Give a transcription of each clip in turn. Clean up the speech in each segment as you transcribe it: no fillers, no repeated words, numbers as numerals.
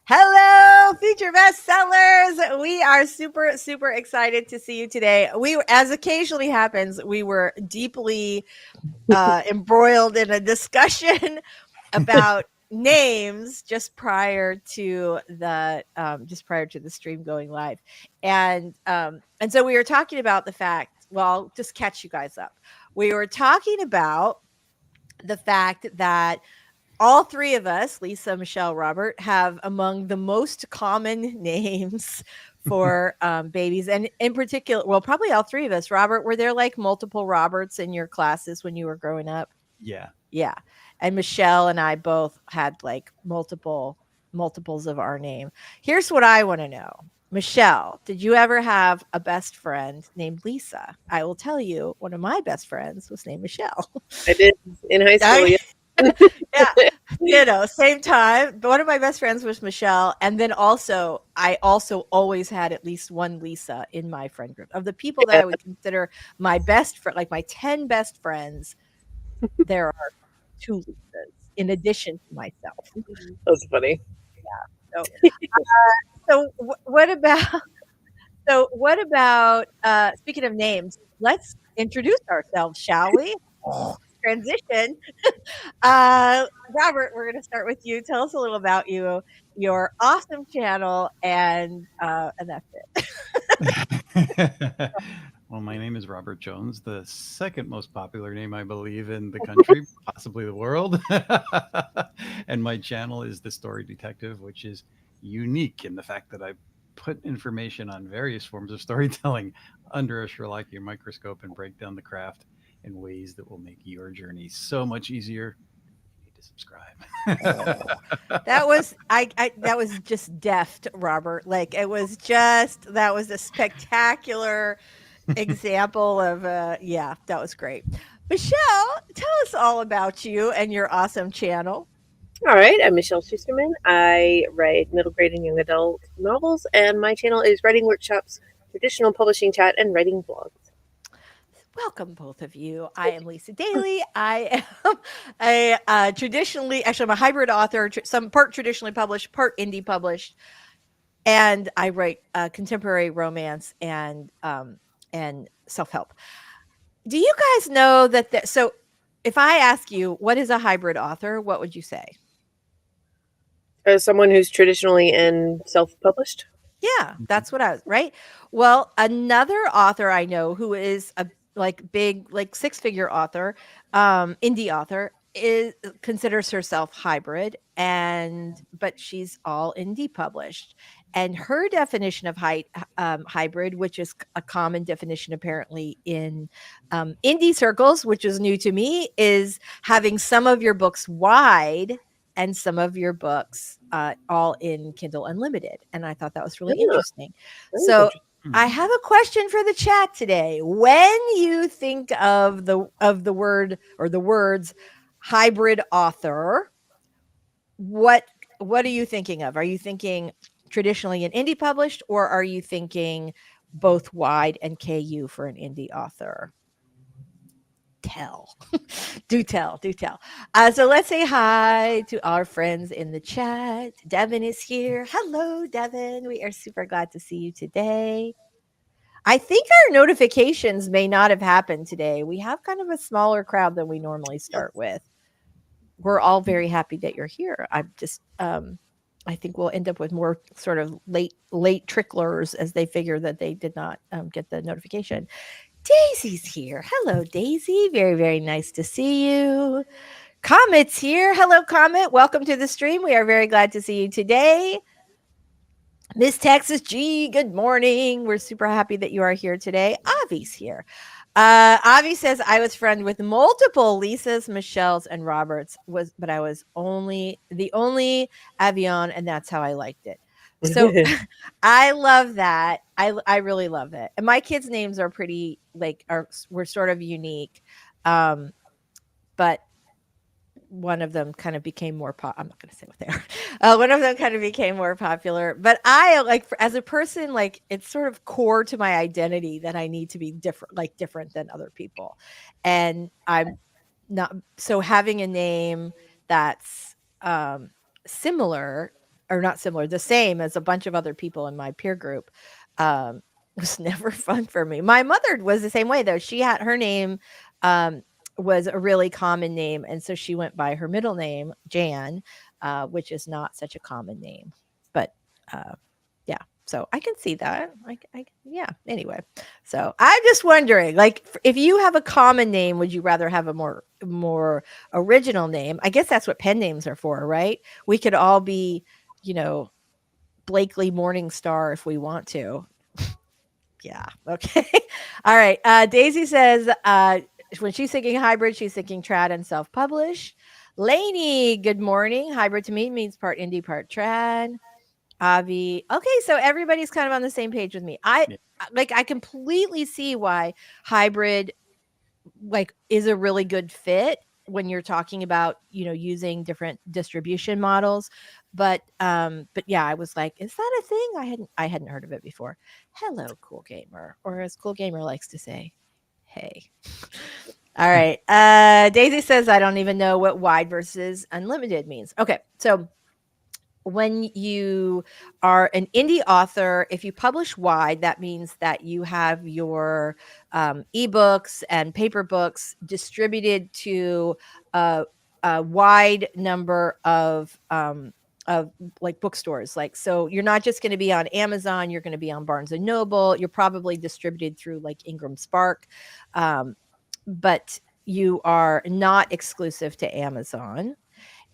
Hello, Future Bestsellers. We are super, super excited to see you today. As occasionally happens, we were deeply embroiled in a discussion about names just prior to the stream going live, and so we were talking about the fact. Well, I'll just catch you guys up. We were talking about the fact that all three of us, Lisa, Michelle, Robert, have among the most common names for babies. And in particular, well, probably all three of us. Robert, were there like multiple Roberts in your classes when you were growing up? Yeah. Yeah. And Michelle and I both had like multiples of our name. Here's what I want to know. Michelle, did you ever have a best friend named Lisa? I will tell you, one of my best friends was named Michelle. I did in high school. I, yeah, same time. But one of my best friends was Michelle, and then I also always had at least one Lisa in my friend group. Of the people that I would consider my best friend, like my 10 best friends, there are two Lisas in addition to myself. That's funny. So, what about speaking of names? Let's introduce ourselves, shall we? Transition. Robert, we're going to start with you. Tell us a little about you, your awesome channel, and that's it. Well, my name is Robert Jones, the second most popular name, I believe, in the country, possibly the world. And my channel is The Story Detective, which is unique in the fact that I put information on various forms of storytelling under a Sherlockian microscope and break down the craft in ways that will make your journey so much easier. You need to subscribe. That was that was just deft, Robert. Like that was a spectacular example of that was great. Michelle, tell us all about you and your awesome channel. All right, I'm Michelle Schusterman. I write middle grade and young adult novels, and my channel is Writing Workshops, Traditional Publishing Chat, and Writing Blogs. Welcome, both of you. I am Lisa Daly. I am I'm a hybrid author, some part traditionally published, part indie published, and I write contemporary romance and self help. Do you guys know that? So, if I ask you what is a hybrid author, what would you say? As someone who's traditionally and self-published. Yeah, that's what I was, right? Well, another author I know who is a big six-figure author, indie author, considers herself hybrid, but she's all indie published. And her definition of hybrid, which is a common definition apparently in indie circles, which is new to me, is having some of your books wide and some of your books all in Kindle Unlimited. And I thought that was really interesting. So I have a question for the chat today. When you think of the word or the words hybrid author, what are you thinking of? Are you thinking traditionally an indie published, or are you thinking both wide and KU for an indie author? Do tell. So let's say hi to our friends in the chat. Devin is here. Hello, Devin. We are super glad to see you today. I think our notifications may not have happened today. We have kind of a smaller crowd than we normally start with. We're all very happy that you're here. I'm just I think we'll end up with more sort of late tricklers as they figure that they did not get the notification. Daisy's here. Hello, Daisy. Very, very nice to see you. Comet's here. Hello, Comet. Welcome to the stream. We are very glad to see you today. Miss Texas G, good morning. We're super happy that you are here today. Avi's here. Avi says, I was friend with multiple Lisas, Michelle's, and Roberts, but I was the only Avion, and that's how I liked it. So I love that. I really love it. And my kids' names are pretty were sort of unique. But one of them kind of became more I'm not going to say what they are. One of them kind of became more popular. But I as a person, it's sort of core to my identity that I need to be different than other people. And I'm not, so having a name that's similar or not similar, the same as a bunch of other people in my peer group, was never fun for me. My mother was the same way though. She had her name um, was a really common name, and so she went by her middle name, Jan, which is not such a common name. But uh, yeah, so I can see that. Yeah. Anyway, so I'm just wondering, like, if you have a common name, would you rather have a more original name? I guess that's what pen names are for, right? We could all be, you know, Blakely Morningstar if we want to. Yeah. Okay. All right. Daisy says when she's thinking hybrid, she's thinking trad and self publish. Lainey, good morning. Hybrid to me means part indie, part trad. Avi. Okay, so everybody's kind of on the same page with me. Yeah. I completely see why hybrid like is a really good fit when you're talking about, using different distribution models. But yeah, I was like, is that a thing? I hadn't heard of it before. Hello, Cool Gamer, or as Cool Gamer likes to say, hey. All right. Daisy says I don't even know what wide versus unlimited means. Okay, so when you are an indie author, if you publish wide, that means that you have your ebooks and paper books distributed to a wide number of like bookstores. Like, so you're not just going to be on Amazon, you're going to be on Barnes and Noble. You're probably distributed through like Ingram Spark, but you are not exclusive to Amazon.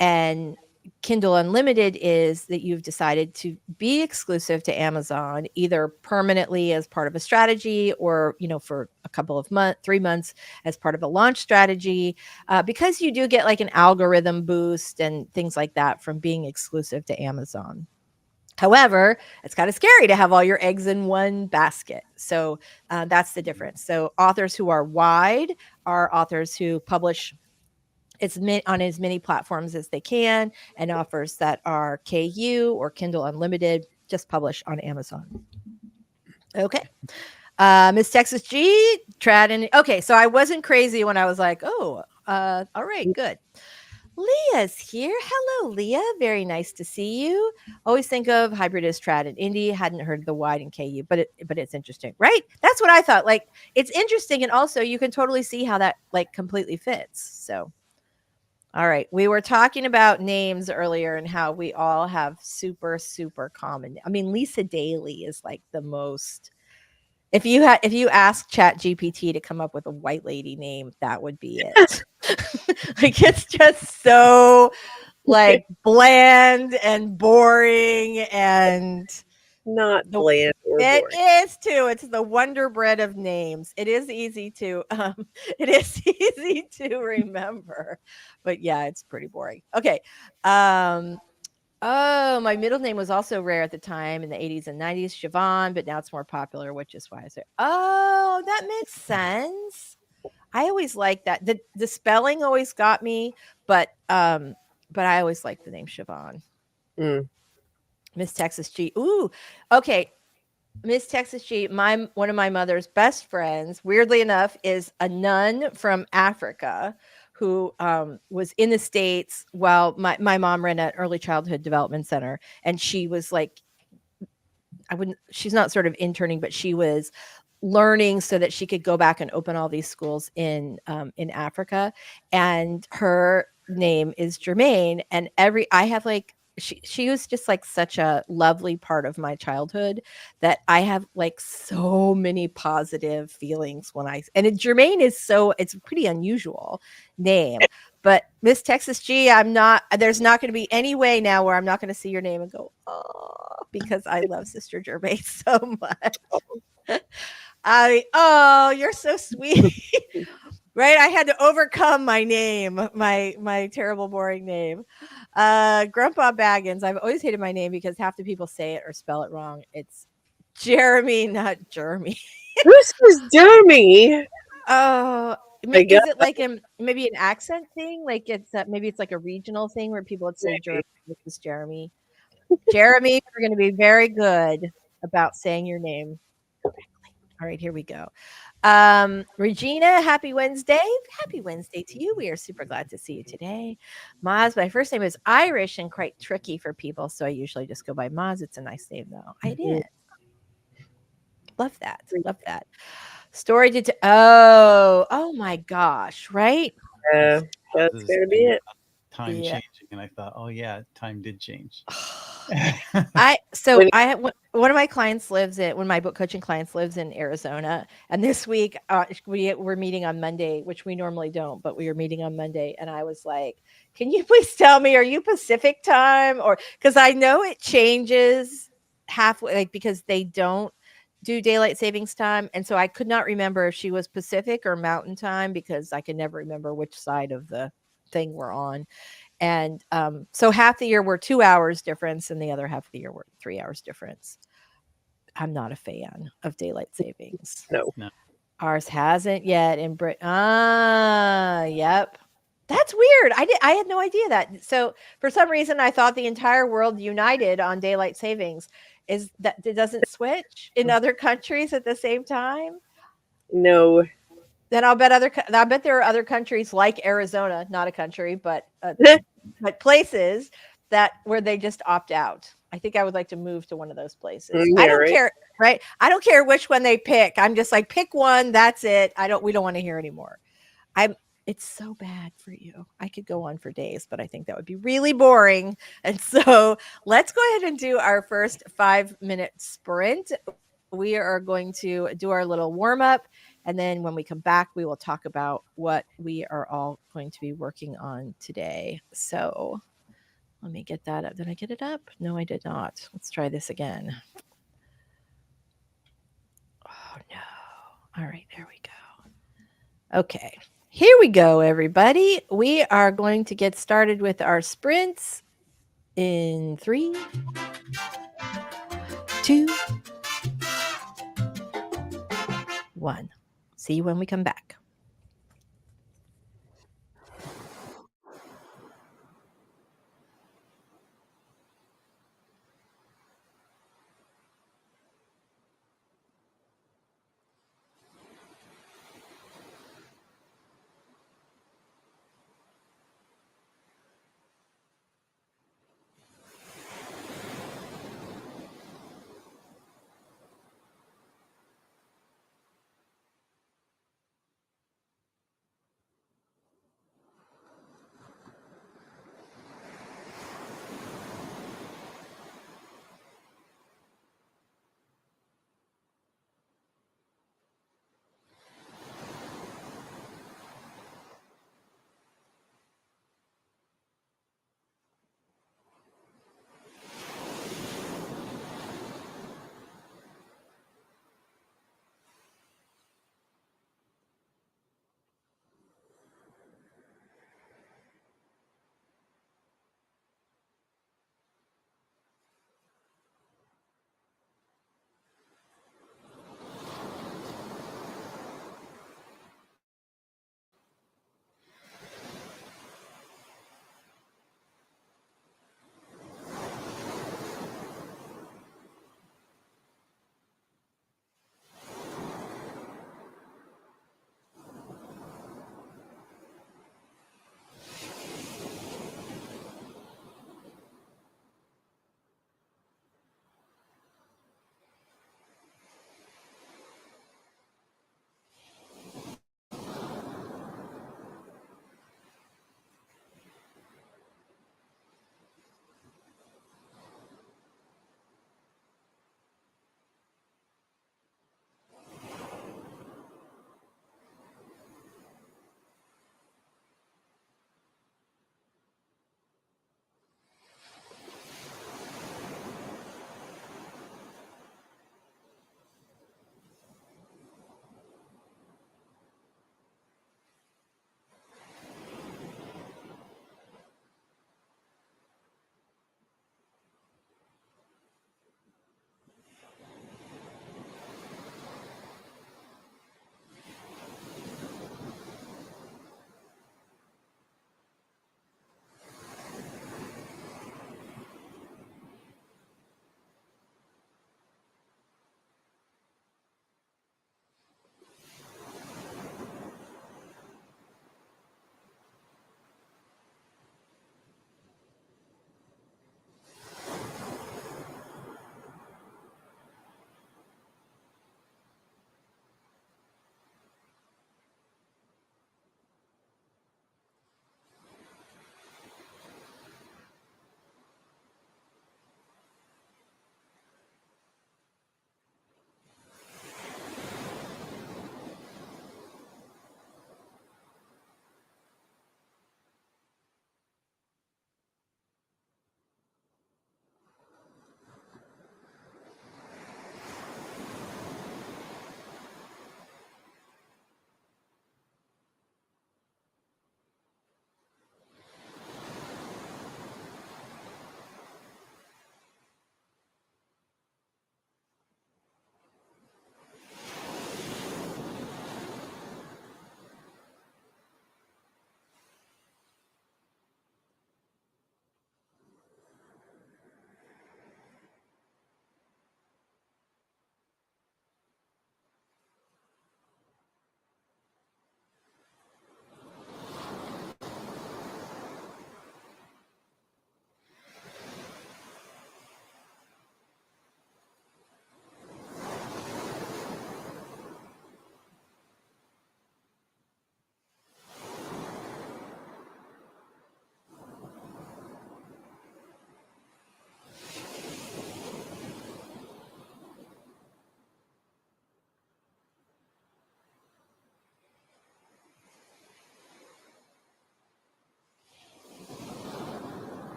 And Kindle Unlimited is that you've decided to be exclusive to Amazon, either permanently as part of a strategy or, for a couple of months, 3 months as part of a launch strategy, because you do get like an algorithm boost and things like that from being exclusive to Amazon. However, it's kind of scary to have all your eggs in one basket. So that's the difference. So authors who are wide are authors who publish on as many platforms as they can, and offers that are KU or Kindle Unlimited just publish on Amazon. Okay. Miss Texas G, trad and okay, so I wasn't crazy when I was like, oh, all right, good. Leah's here. Hello, Leah. Very nice to see you. Always think of hybrid as trad and indie. Hadn't heard of the wide and KU, but it's interesting, right? That's what I thought. Like, it's interesting, and also you can totally see how that like completely fits. So all right. We were talking about names earlier and how we all have super, super common. I mean, Lisa Daly is like the most. If you ask Chat GPT to come up with a white lady name, that would be it. Like, it's just so like bland and boring, and Not bland or it boring. is too. It's the wonder bread of names. It is easy to it is easy to remember. But yeah, it's pretty boring. Okay. Oh, my middle name was also rare at the time in the 80s and 90s, Siobhan, but now it's more popular, which is why I say, oh, that makes sense. I always liked that. The spelling always got me, but I always liked the name Siobhan. Mm. Miss Texas G. Ooh, okay. Miss Texas G, one of my mother's best friends, weirdly enough, is a nun from Africa who was in the States while my mom ran an early childhood development center. And she was like, she's not sort of interning, but she was learning so that she could go back and open all these schools in Africa. And her name is Germaine. And I have like, she was just like such a lovely part of my childhood that I have like so many positive feelings Germaine it's a pretty unusual name. But Miss Texas G, there's not going to be any way now where I'm not going to see your name and go, oh, because I love Sister Germaine so much. You're so sweet. Right? I had to overcome my name, my terrible, boring name. Grandpa Baggins. I've always hated my name because half the people say it or spell it wrong. It's Jeremy, not Jeremy. Who says Jeremy? Oh, is it like maybe an accent thing? Like maybe it's like a regional thing where people would say Jeremy versus Jeremy. Jeremy, we're going to be very good about saying your name correctly. All right, here we go. Regina, happy Wednesday. Happy Wednesday to you. We are super glad to see you today. Maz, my first name is Irish and quite tricky for people, so I usually just go by Maz. It's a nice name, though. It is. Love that. Love that. Story did. Oh my gosh, right? Yeah, I that's was gonna be thinking it. about time Yeah. changing, and I thought, oh yeah, time did change. When I have one of my clients lives in one of my book coaching clients lives in Arizona, and this week we're meeting on Monday, which we normally don't, but we were meeting on Monday, and I was like, "Can you please tell me, are you Pacific time or because I know it changes halfway, like because they don't do daylight savings time, and so I could not remember if she was Pacific or Mountain time because I can never remember which side of the thing we're on. And so half the year we're 2 hours difference, and the other half of the year we're 3 hours difference. I'm not a fan of daylight savings. no, No, Ours hasn't yet in Brit. Yep. That's weird. I had no idea that. So for some reason, I thought the entire world united on daylight savings. Is that it doesn't switch in other countries at the same time? no. Then I bet there are other countries like Arizona, not a country, but places that where they just opt out. I think I would like to move to one of those places. I Yeah, don't right. care, right? I don't care which one they pick. I'm just like pick one, that's it. We don't want to hear anymore. I'm It's so bad for you. I could go on for days, but I think that would be really boring. And so let's go ahead and do our first 5-minute sprint. We are going to do our little warm up. And then when we come back, we will talk about what we are all going to be working on today. So let me get that up. Did I get it up? No, I did not. Let's try this again. Oh, no. All right, there we go. Okay. Here we go, everybody. We are going to get started with our sprints in 3, 2, 1. See you when we come back.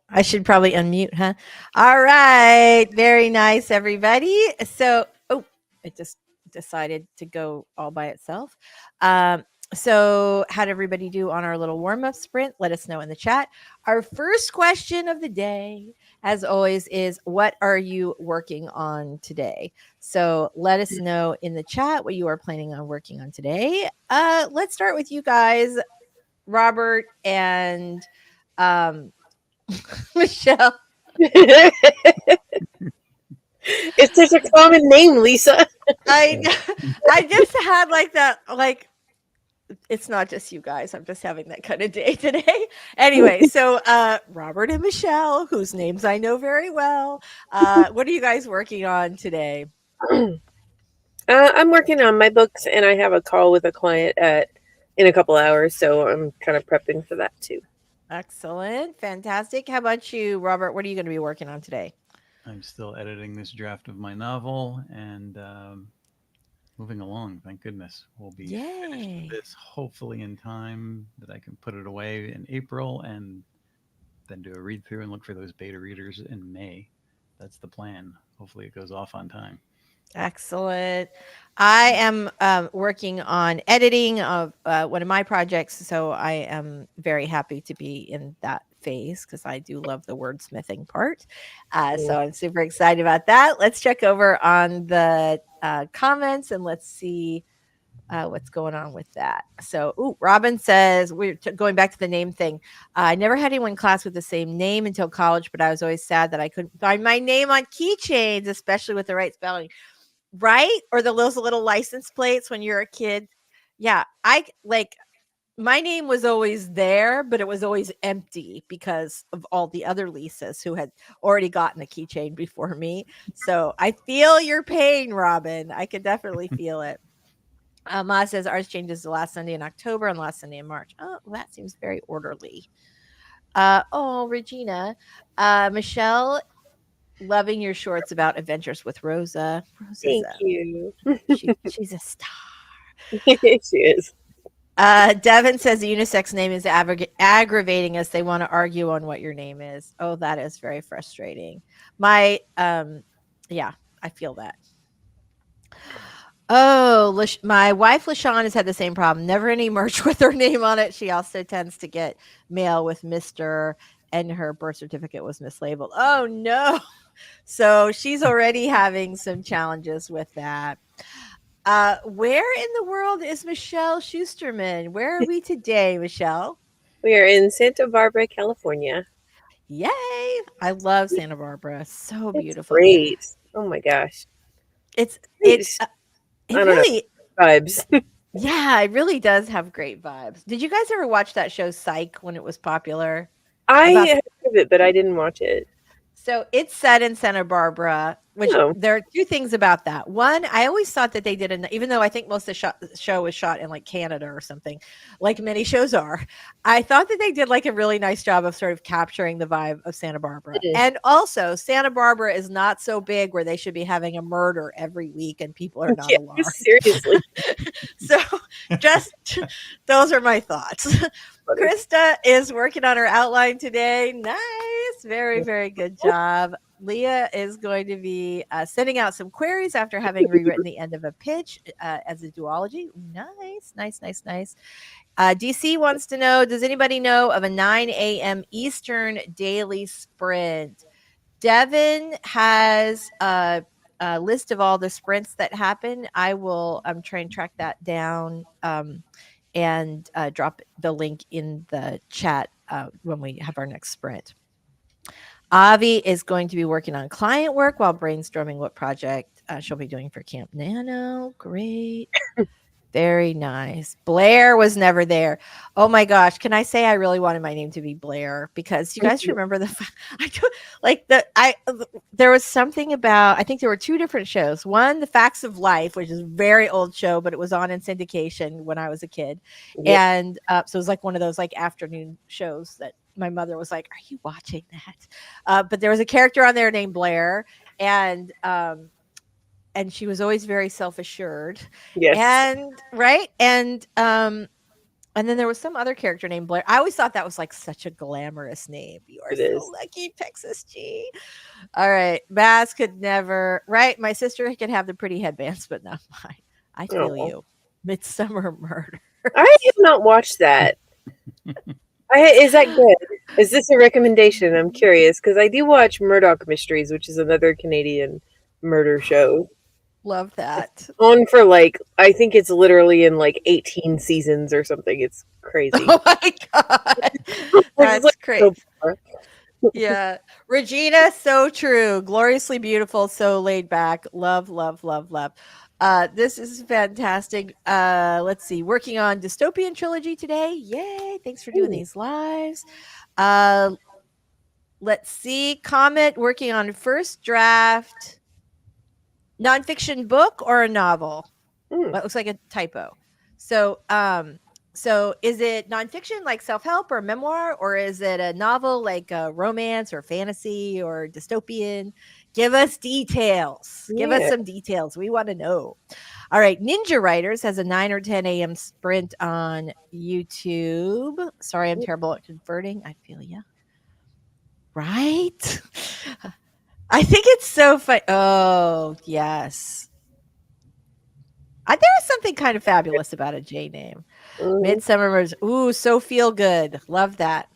I should probably unmute, huh? All right. Very nice, everybody. So, oh, it just decided to go all by itself. Um, so, how'd everybody do on our little warm up sprint? Let us know in the chat. Our first question of the day, as always, is what are you working on today? So, let us know in the chat what you are planning on working on today. Let's start with you guys, Robert and um, Michelle. It's such a common name, Lisa. I I just had like that, like it's not just you guys. I'm just having that kind of day today. Anyway, so Robert and Michelle, whose names I know very well, what are you guys working on today? I'm working on my books, and I have a call with a client in a couple hours, so I'm kind of prepping for that too. Excellent, fantastic. How about you, Robert? What are you going to be working on today? I'm still editing this draft of my novel and moving along. Thank goodness. We'll be finished with Yay! this hopefully in time that I can put it away in April and then do a read through and look for those beta readers in May. That's the plan. Hopefully it goes off on time. Excellent. I am working on editing of one of my projects, so I am very happy to be in that phase because I do love the wordsmithing part. So I'm super excited about that. Let's check over on the comments and let's see what's going on with that. So, Robin says, going back to the name thing. I never had anyone in class with the same name until college, but I was always sad that I couldn't find my name on keychains, especially with the right spelling. Right? Or those little license plates when you're a kid. Yeah, I like my name was always there, but it was always empty because of all the other Lisas who had already gotten a keychain before me. So I feel your pain, Robin. I can definitely feel it. Ma says ours changes the last Sunday in October and last Sunday in March. Oh, well, that seems very orderly. Regina, Michelle, loving your shorts about adventures with Rosa. Rosa's Thank you. she's a star. She is. Devin says the unisex name is aggravating us. They want to argue on what your name is. Oh, that is very frustrating. My, yeah, I feel that. Oh, my wife LaShawn has had the same problem. Never any merch with her name on it. She also tends to get mail with Mr. and her birth certificate was mislabeled. Oh no. So she's already having some challenges with that. Where in the world is Michelle Schusterman? Where are we today, Michelle? We are in Santa Barbara, California. Yay! I love Santa Barbara. So It's beautiful. great. Oh my gosh. It I don't really know, vibes. yeah, it really does have great vibes. Did you guys ever watch that show Psych when it was popular? I About heard of it, but I didn't watch it. So it's set in Santa Barbara, which Oh. there are two things about that. One, I always thought that they did, even though I think most of the show was shot in like Canada or something, like many shows are, I thought that they did like a really nice job of sort of capturing the vibe of Santa Barbara. And also, Santa Barbara is not so big where they should be having a murder every week and people are not alarmed. Seriously. So just those are my thoughts. Krista is working on her outline today. Nice. Very, very good job. Leah is going to be sending out some queries after having rewritten the end of a pitch as a duology. Nice, nice, nice, nice. DC wants to know, does anybody know of a 9 a.m. Eastern daily sprint? Devin has a list of all the sprints that happen. I will try and track that down and drop the link in the chat when we have our next sprint. Avi is going to be working on client work while brainstorming what project she'll be doing for Camp Nano. Great. Very nice. Blair was never there. Oh my gosh. Can I say I really wanted my name to be Blair? Because you guys remember there was something about, I think there were two different shows. One, The Facts of Life, which is a very old show, but it was on in syndication when I was a kid. Yep. And so it was like one of those like afternoon shows that my mother was like, are you watching that? But there was a character on there named Blair, and she was always very self-assured. Yes. And right. And And then there was some other character named Blair. I always thought that was like such a glamorous name. You are It so is. lucky, Texas G. All right. Baz could never, right? My sister could have the pretty headbands, but not mine. I feel Oh, you. Midsummer Murders. I have not watched that. Is that good? Is this a recommendation? I'm curious because I do watch Murdoch Mysteries, which is another Canadian murder show. Love that. On for like, I think it's literally in like 18 seasons or something. It's crazy. Oh my God. Which is That's like crazy. so far. Yeah. Regina, so true. Gloriously beautiful, so laid back. Love, love, love, love. This is fantastic. Let's see. Working on dystopian trilogy today. Yay. Thanks for doing Ooh. these lives. Uh let's see. Comment working on first draft nonfiction book or a novel. Mm. Well, it looks like a typo. So is it nonfiction like self-help or memoir, or is it a novel like a romance or fantasy or dystopian? Give us details. Give us Yeah. some details. We want to know. All right. Ninja Writers has a 9 or 10 a.m. sprint on YouTube. Sorry, I'm terrible at converting. I feel ya. Right? I think it's so fun. Oh, yes. There is something kind of fabulous about a J name. Mhm. Midsummer Murders. Ooh, so feel good. Love that.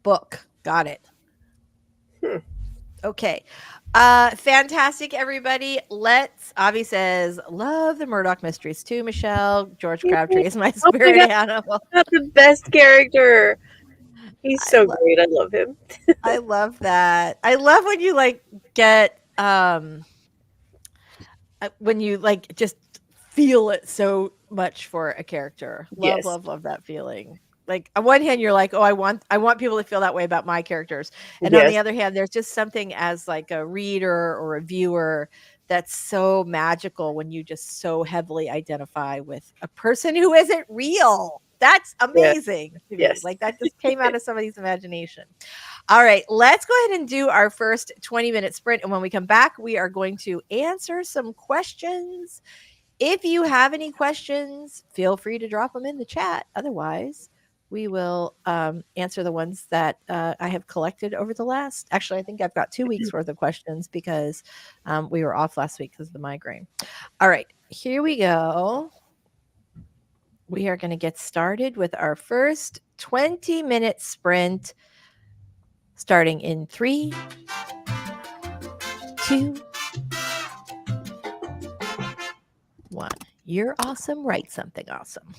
Book. Got it. Hmm. Okay. Fantastic, everybody. Let's Avi says, love the Murdoch mysteries too, Michelle. George Crabtree is my Oh my spirit god, animal. not the best character. He's I so love great. I love him. I love that. I love when you like get when you like just feel it so much for a character. Love, Yes. love, love that feeling. Like on one hand, you're like, oh, I want people to feel that way about my characters, and on Yes. the other hand, there's just something as like a reader or a viewer that's so magical when you just so heavily identify with a person who isn't real. That's Yeah. amazing to me. Yes. Like that just came out of somebody's imagination. All right, let's go ahead and do our first 20-minute sprint. And when we come back, we are going to answer some questions. If you have any questions, feel free to drop them in the chat. Otherwise, we will answer the ones that I have collected over the last. Actually, I think I've got 2 weeks worth of questions because we were off last week because of the migraine. All right, here we go. We are going to get started with our first 20-minute sprint starting in 3, 2, 1. You're awesome. Write something awesome.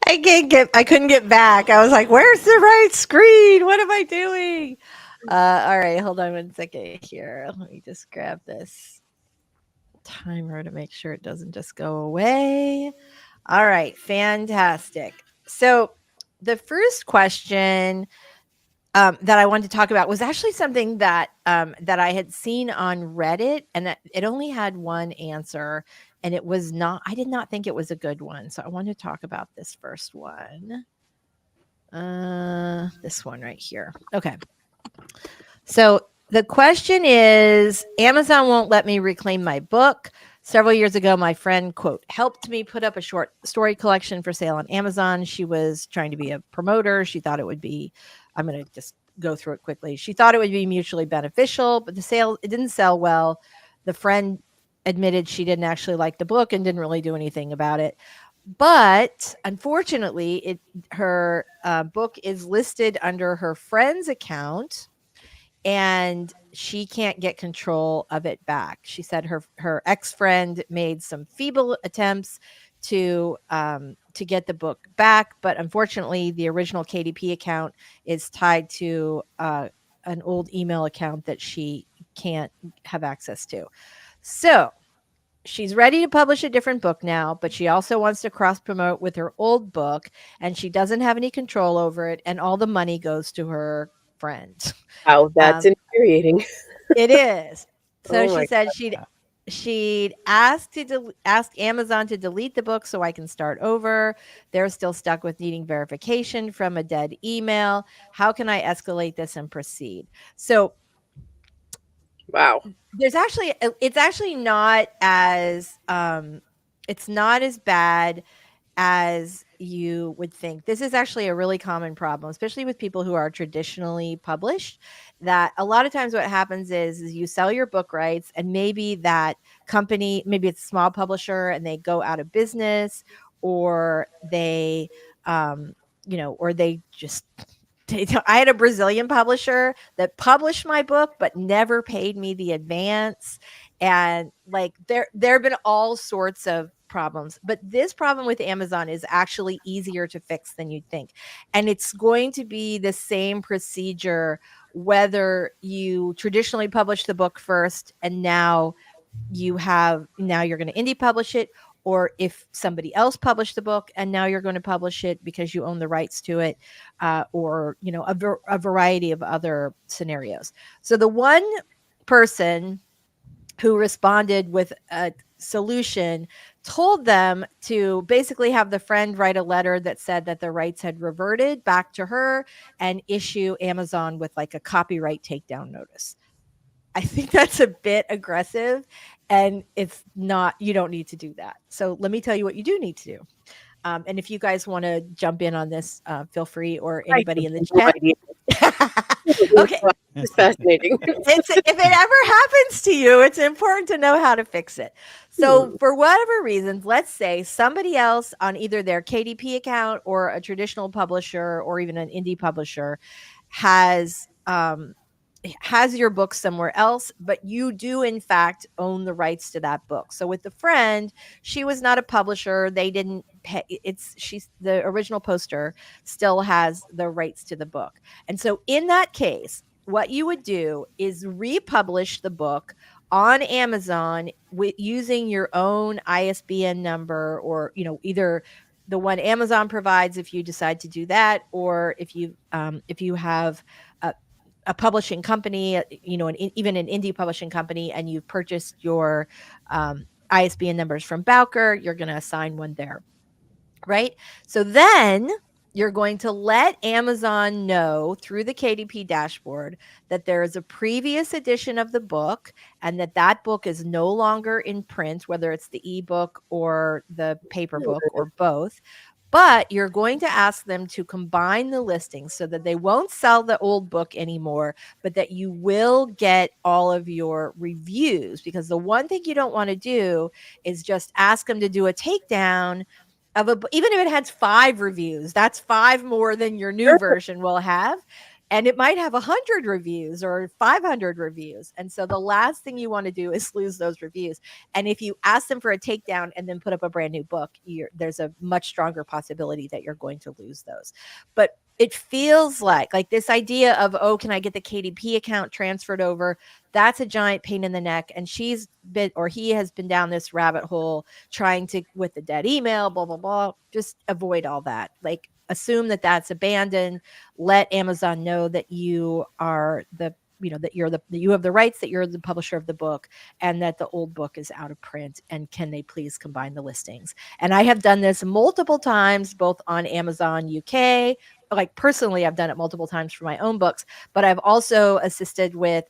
I couldn't get back. I was like, where's the right screen? What am I doing? All right, hold on one second here. Let me just grab this timer to make sure it doesn't just go away. All right, fantastic. So the first question that I wanted to talk about was actually something that that I had seen on Reddit, and it only had one answer, and it was not. I did not think it was a good one, so I want to talk about this first one. This one right here. Okay. So the question is, Amazon won't let me reclaim my book. Several years ago, my friend, quote, helped me put up a short story collection for sale on Amazon. She was trying to be a promoter. She thought it would be, I'm going to just go through it quickly. She thought it would be mutually beneficial, but it didn't sell well. The friend admitted she didn't actually like the book and didn't really do anything about it. But unfortunately, her book is listed under her friend's account, and she can't get control of it back. She said her ex-friend made some feeble attempts to get the book back, but unfortunately, the original KDP account is tied to an old email account that she can't have access to. So she's ready to publish a different book now, but she also wants to cross promote with her old book, and she doesn't have any control over it, and all the money goes to her friend. Wow, that's Um, infuriating. it is. So Oh she my said she'd ask Amazon to delete the book so I can start over. They're still stuck with needing verification from a dead email. How can I escalate this and proceed? So wow. it's actually not as it's not as bad as you would think. This is actually a really common problem, especially with people who are traditionally published. That a lot of times what happens is you sell your book rights, and maybe that company, maybe it's a small publisher and they go out of business, or they, or they just. I had a Brazilian publisher that published my book but never paid me the advance, and like there have been all sorts of problems, but this problem with Amazon is actually easier to fix than you'd think, and it's going to be the same procedure whether you traditionally publish the book first and now you're going to indie publish it, or if somebody else published the book and now you're going to publish it because you own the rights to it, or a variety of other scenarios. So the one person who responded with a solution told them to basically have the friend write a letter that said that the rights had reverted back to her and issue Amazon with like a copyright takedown notice. I think that's a bit aggressive, and it's not, you don't need to do that. So let me tell you what you do need to do. And if you guys want to jump in on this, feel free, or I anybody have in the no chat. idea. Okay. It's fascinating. If it ever happens to you, it's important to know how to fix it. So for whatever reasons, let's say somebody else on either their KDP account or a traditional publisher or even an indie publisher has your book somewhere else, but you do in fact own the rights to that book. So with the friend, she was not a publisher. They didn't pay. She's the original poster still has the rights to the book. And so in that case, what you would do is republish the book on Amazon using your own ISBN number, or either the one Amazon provides if you decide to do that, or if you have a publishing company, even an indie publishing company, and you've purchased your ISBN numbers from Bowker, you're going to assign one there, right? So then you're going to let Amazon know through the KDP dashboard that there is a previous edition of the book, and that book is no longer in print, whether it's the ebook or the paper book or both. But you're going to ask them to combine the listings so that they won't sell the old book anymore, but that you will get all of your reviews. Because the one thing you don't want to do is just ask them to do a takedown of even if it has 5 reviews, that's 5 more than your new version will have. and it might have 100 reviews or 500 reviews. And so the last thing you want to do is lose those reviews. And if you ask them for a takedown and then put up a brand new book, there's a much stronger possibility that you're going to lose those. But it feels like this idea of, oh, can I get the KDP account transferred over? That's a giant pain in the neck. And she's been, or he has been down this rabbit hole trying to, with the dead email, blah, blah, blah. Just avoid all that. Like, assume that that's abandoned. Let Amazon know that you are that you have the rights, that you're the publisher of the book, and that the old book is out of print. And can they please combine the listings? And I have done this multiple times, both on Amazon UK. Like, personally, I've done it multiple times for my own books, but I've also assisted with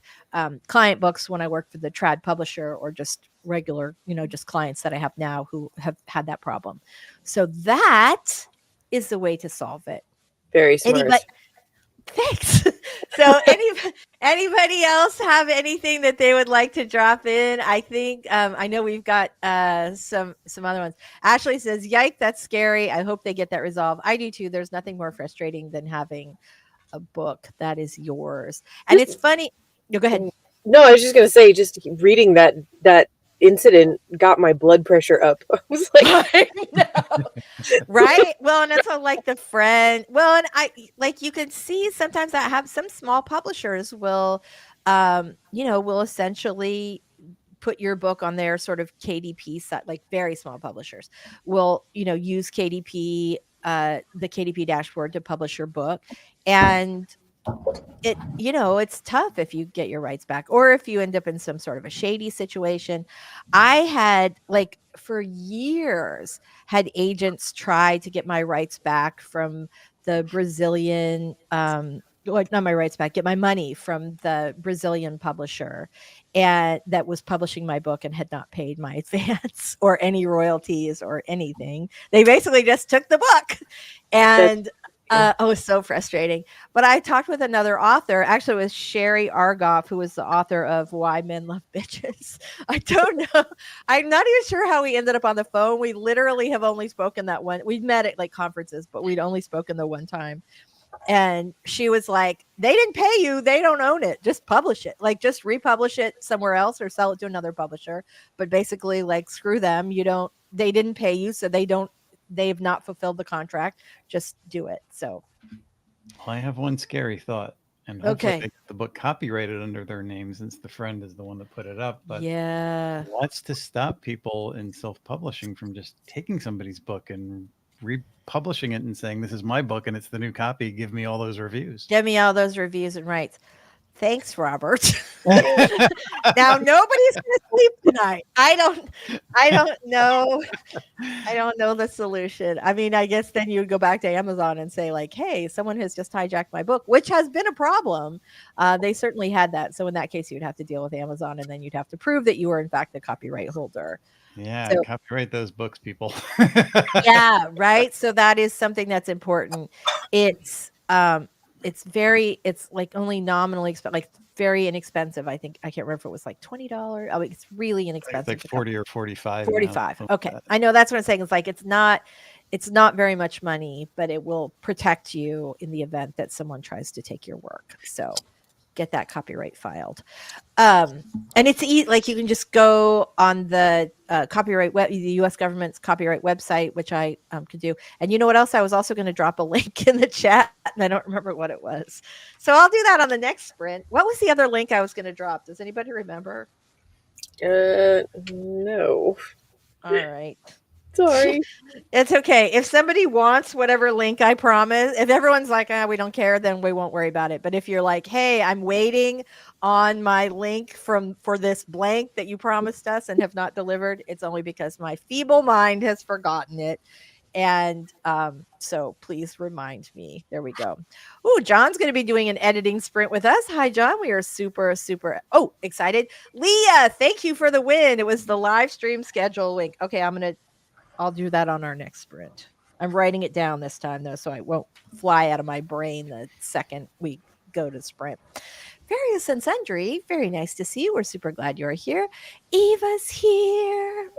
client books when I worked for the trad publisher, or just regular, just clients that I have now who have had that problem. So that is the way to solve it. Very smart. Thanks. So anybody else have anything that they would like to drop in? I think I know we've got some other ones. Ashley says, "Yike, that's scary. I hope they get that resolved." I do too. There's nothing more frustrating than having a book that is yours. And it's funny. No, go ahead. No, I was just gonna say, just reading that incident got my blood pressure up. I was like, right? Well, and that's how, like, the friend. Well, and I, like, you can see sometimes that have some small publishers will, will essentially put your book on their sort of KDP site. Like, very small publishers will, use KDP, the KDP dashboard to publish your book. And it's tough if you get your rights back, or if you end up in some sort of a shady situation. I had, like, for years, had agents try to get my rights back from the Brazilian, not my rights back, get my money from the Brazilian publisher, and that was publishing my book and had not paid my advance or any royalties or anything. They basically just took the book. And it was so frustrating. But I talked with another author, actually with Sherry Argoff, who was the author of Why Men Love Bitches. I don't know. I'm not even sure how we ended up on the phone. We literally have only spoken that one. We've met at, like, conferences, but we'd only spoken the one time. And she was like, they didn't pay you. They don't own it. Just publish it. Like, just republish it somewhere else or sell it to another publisher. But basically, like, screw them. They didn't pay you, so they've not fulfilled the contract. Just do it. So I have one scary thought, and hopefully they get the book copyrighted under their name, since the friend is the one that put it up. But yeah, what's to stop people in self-publishing from just taking somebody's book and republishing it and saying, this is my book and it's the new copy, give me all those reviews. Give me all those reviews and rights. Thanks, Robert. Now nobody's gonna sleep tonight. I don't know. I don't know the solution. I mean, I guess then you would go back to Amazon and say, like, hey, someone has just hijacked my book, which has been a problem. They certainly had that. So in that case, you'd have to deal with Amazon, and then you'd have to prove that you were in fact the copyright holder. Yeah, So, copyright those books, people. yeah, right. So that is something that's important. It's like only nominally like very inexpensive. I think, I can't remember if it was like $20. Oh, it's really inexpensive. Like 40 or 45. 45. Now, okay. I know, that's what I'm saying. It's like, it's not very much money, but it will protect you in the event that someone tries to take your work. So get that copyright filed. And it's like, you can just go on the the U.S. government's copyright website, which I could do. And you know what else? I was also going to drop a link in the chat, and I don't remember what it was. So I'll do that on the next sprint. What was the other link I was going to drop? Does anybody remember? No. All right. Sorry. It's okay. If somebody wants whatever link I promise, if everyone's like, we don't care, then we won't worry about it. But if you're like, hey, I'm waiting on my link for this blank that you promised us and have not delivered, it's only because my feeble mind has forgotten it. And so please remind me. There we go. Oh, John's going to be doing an editing sprint with us. Hi, John. We are super excited. Leah, thank you for the win. It was the live stream schedule link. Okay, I'll do that on our next sprint. I'm writing it down this time, though, so it won't fly out of my brain the second we go to sprint. Various and sundry, very nice to see you. We're super glad you're here. Eva's here.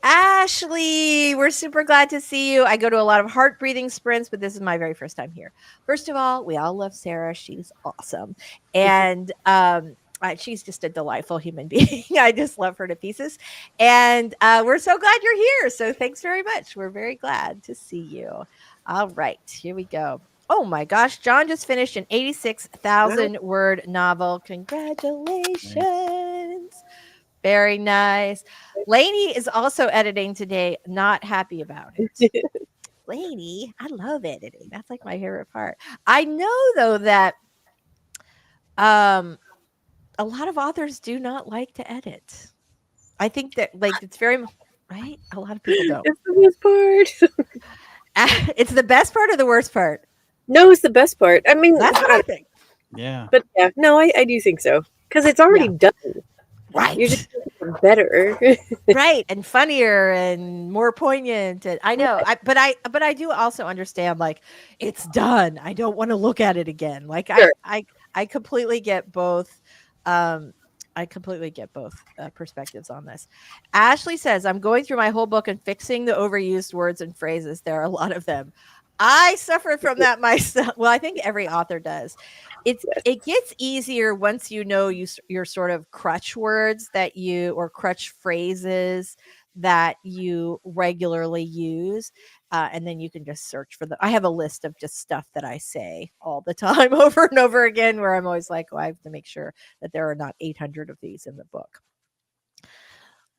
Ashley, we're super glad to see you. I go to a lot of heart breathing sprints, but this is my very first time here. First of all, we all love Sarah. She's awesome. And she's just a delightful human being. I just love her to pieces. And we're so glad you're here. So thanks very much. We're very glad to see you. All right, here we go. Oh my gosh, John just finished an Wow. 86,000 word novel. Congratulations. Very nice. Lainey is also editing today. Not happy about it. Lainey, I love editing. That's like my favorite part. I know though that um a lot of authors do not like to edit. I think that like it's very right. A lot of people don't. It's the best part. It's the best part or the worst part. No, it's the best part. I mean, That's what I think. Yeah. but yeah, no, I do think so because it's already done. You're just Right. making it better. Right, and funnier and more poignant. And I know, but I do also understand like it's done. I don't want to look at it again. Like Sure. I completely get both. Um, I completely get both perspectives on this. Ashley says, I'm going through my whole book and fixing the overused words and phrases. There are a lot of them. I suffer from that myself. Well, I think every author does. It gets easier once you know your sort of crutch words that you or crutch phrases that you regularly use. And then you can just search for the. I have a list of just stuff that I say all the time over and over again where I'm always like, oh, I have to make sure that there are not 800 of these in the book.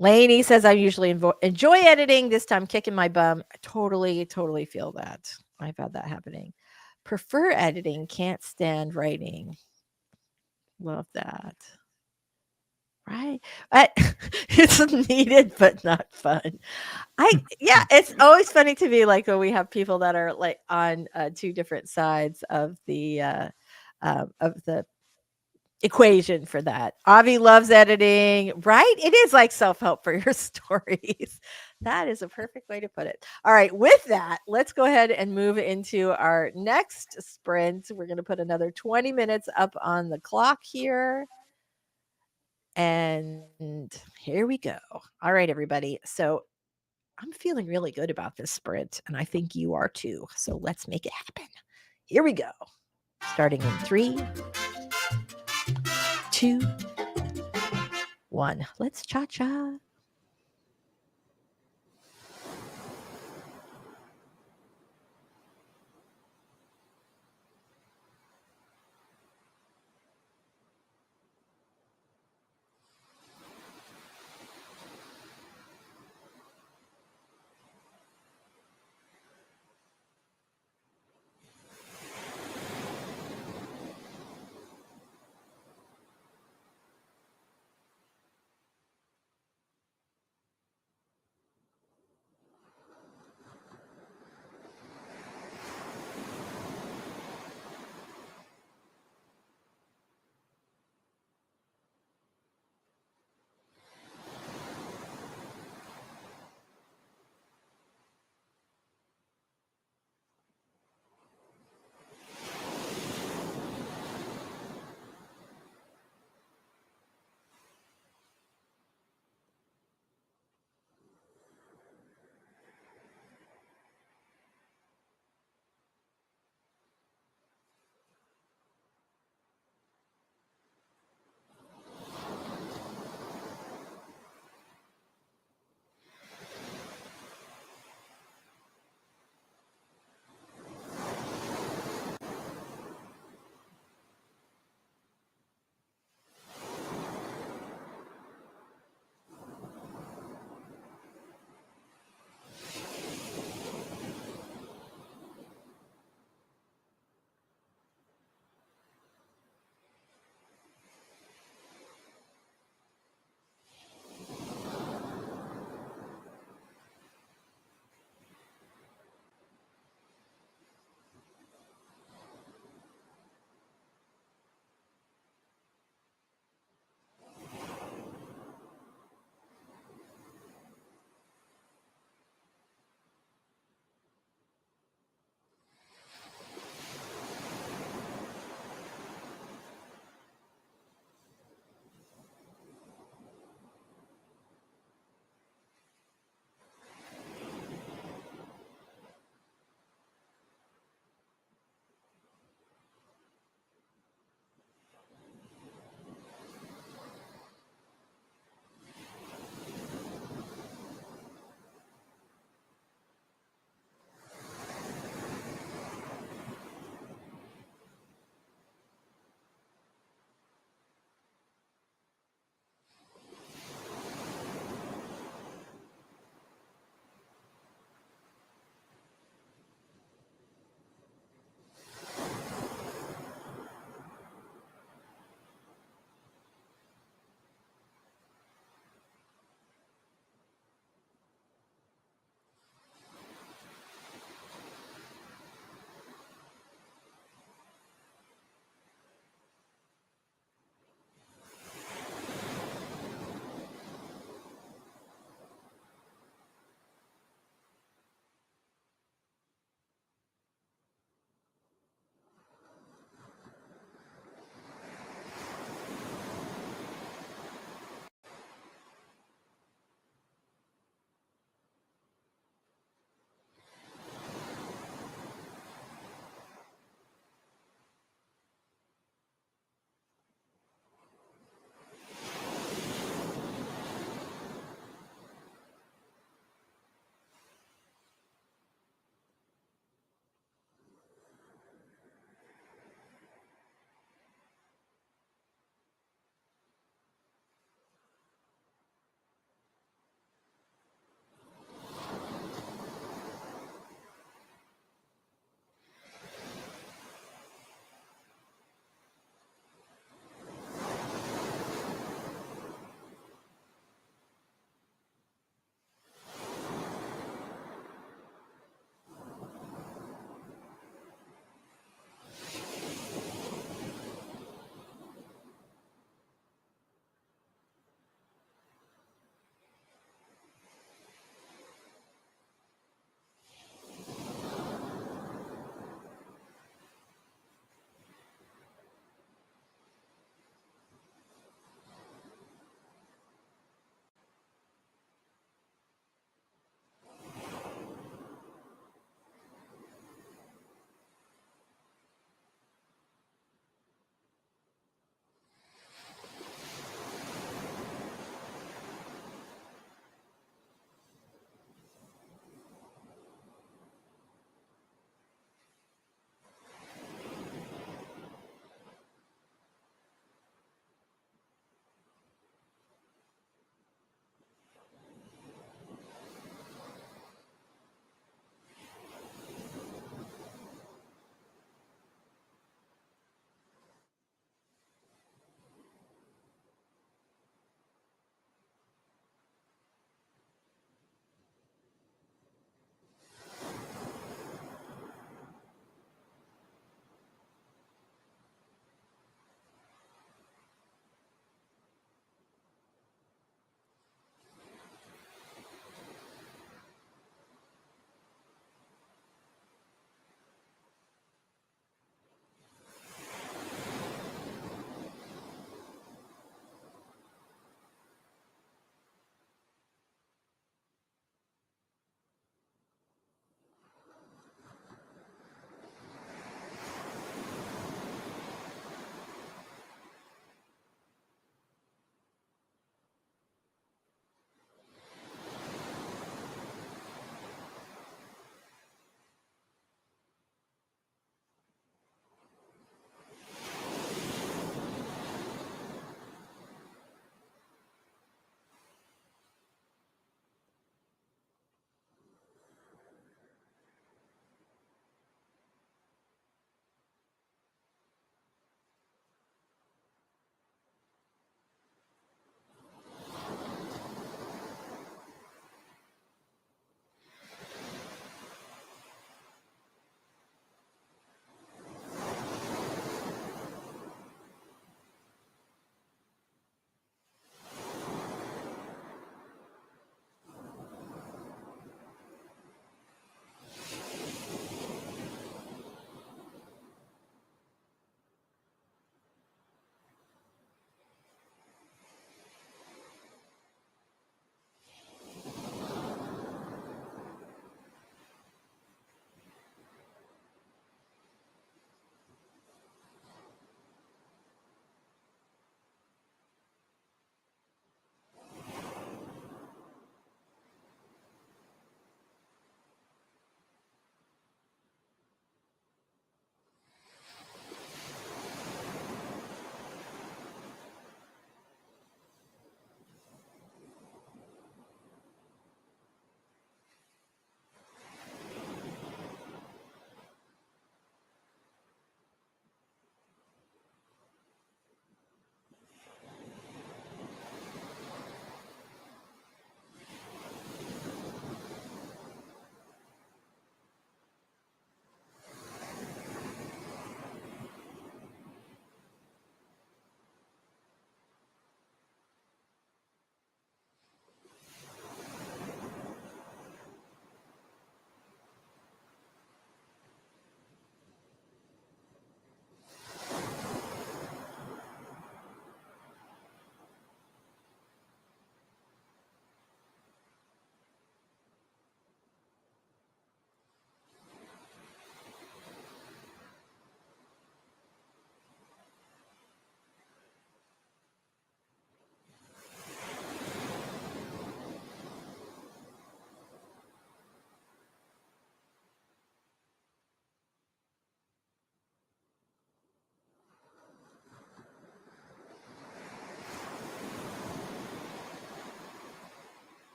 Lainey says, I usually enjoy editing. This time, kicking my bum. I totally feel that. I've had that happening. Prefer editing, can't stand writing. Love that. Right? I, it's needed, but not fun. Yeah, it's always funny to me, like when we have people that are like on two different sides of the equation for that. Avi loves editing, right? It is like self-help for your stories. That is a perfect way to put it. All right, with that, let's go ahead and move into our next sprint. We're going to put another 20 minutes up on the clock here. And here we go. All right, everybody. So I'm feeling really good about this sprint, and I think you are too. So let's make it happen. Here we go. Starting in 3, 2, 1. Let's cha cha.